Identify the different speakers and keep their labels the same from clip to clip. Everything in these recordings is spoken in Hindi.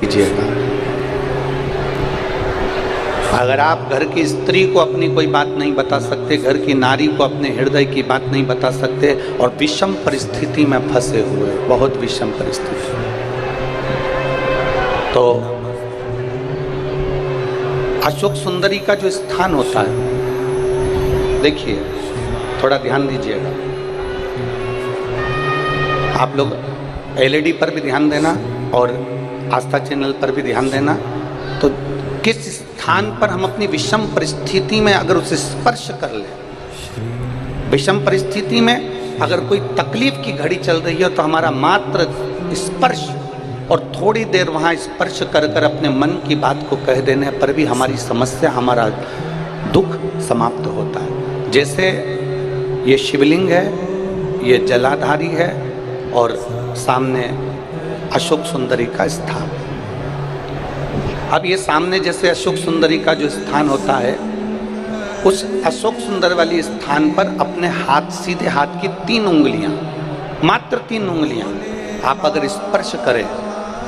Speaker 1: कीजिएगा। अगर आप घर की स्त्री को अपनी कोई बात नहीं बता सकते, घर की नारी को अपने हृदय की बात नहीं बता सकते और विषम परिस्थिति में फंसे हुए, बहुत विषम परिस्थिति, तो अशोक सुंदरी का जो स्थान होता है, देखिए थोड़ा ध्यान दीजिएगा। आप लोग एलईडी पर भी ध्यान देना और आस्था चैनल पर भी ध्यान देना। तो किस स्थान पर हम अपनी विषम परिस्थिति में अगर उसे स्पर्श कर ले, विषम परिस्थिति में अगर कोई तकलीफ की घड़ी चल रही है, तो हमारा मात्र स्पर्श और थोड़ी देर वहाँ स्पर्श कर कर अपने मन की बात को कह देने पर भी हमारी समस्या, हमारा दुख समाप्त होता है। जैसे ये शिवलिंग है, ये जलाधारी है और सामने अशोक सुंदरी का स्थान। अब ये सामने जैसे अशोक सुंदरी का जो स्थान होता है, उस अशोक सुंदर वाली स्थान पर अपने हाथ, सीधे हाथ की 3 उंगलियां, मात्र 3 उंगलियां आप अगर स्पर्श करें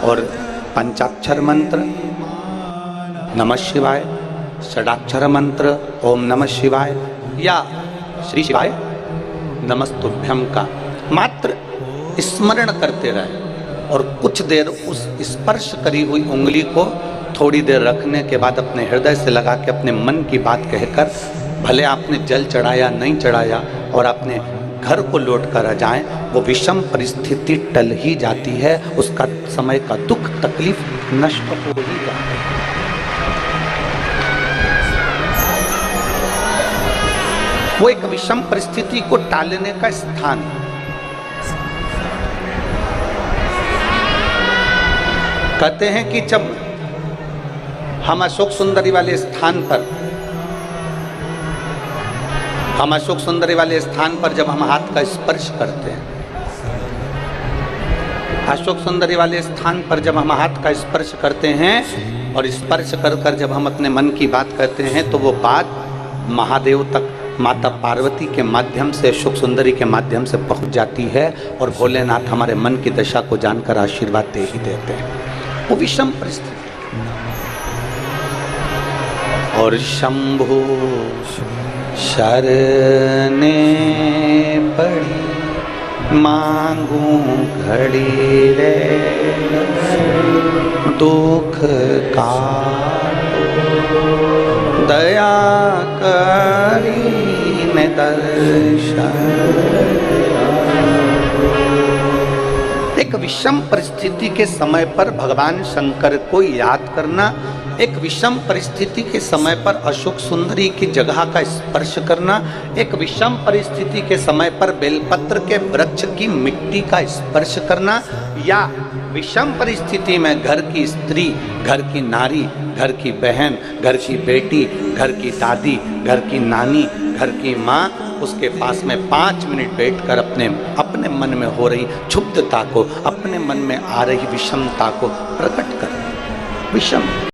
Speaker 1: और पंचाक्षर मंत्र नमः शिवाय, षडाक्षर मंत्र ओम नमः शिवाय या श्री शिवाय नमस्तुभ्यम का मात्र स्मरण करते रहे और कुछ देर उस स्पर्श करी हुई उंगली को थोड़ी देर रखने के बाद अपने हृदय से लगा के अपने मन की बात कहकर, भले आपने जल चढ़ाया नहीं चढ़ाया और अपने घर को लौट कर आ जाएं, वो विषम परिस्थिति टल ही जाती है, उसका समय का दुख तकलीफ नष्ट हो ही जाता है। वो एक विषम परिस्थिति को टालने का स्थान। कहते हैं कि जब हम अशोक सुंदरी वाले स्थान पर जब हम हाथ का स्पर्श करते हैं, अशोक सुंदरी वाले स्थान पर जब हम हाथ का स्पर्श करते हैं और स्पर्श कर जब हम अपने मन की बात कहते हैं, तो वो बात महादेव तक, माता पार्वती के माध्यम से, अशोक सुंदरी के माध्यम से पहुंच जाती है और भोलेनाथ हमारे मन की दशा को जानकर आशीर्वाद दे ही देते हैं। वो विषम परिस्थिति। और शंभु शरणे पड़ी मांगू घड़ी रे, दुख का दया करी ने दर्शन। एक विषम परिस्थिति के समय पर भगवान शंकर को याद करना, एक विषम परिस्थिति के समय पर अशोक सुंदरी की जगह का स्पर्श करना, एक विषम परिस्थिति के समय पर बेलपत्र के वृक्ष की मिट्टी का स्पर्श करना, या विषम परिस्थिति में घर की स्त्री, घर की नारी, घर की बहन, घर की बेटी, घर की दादी, घर की नानी, घर की माँ, उसके पास में 5 मिनट बैठकर अपने मन में हो रही क्षुब्धता को, अपने मन में आ रही विषमता को प्रकट कर। विषम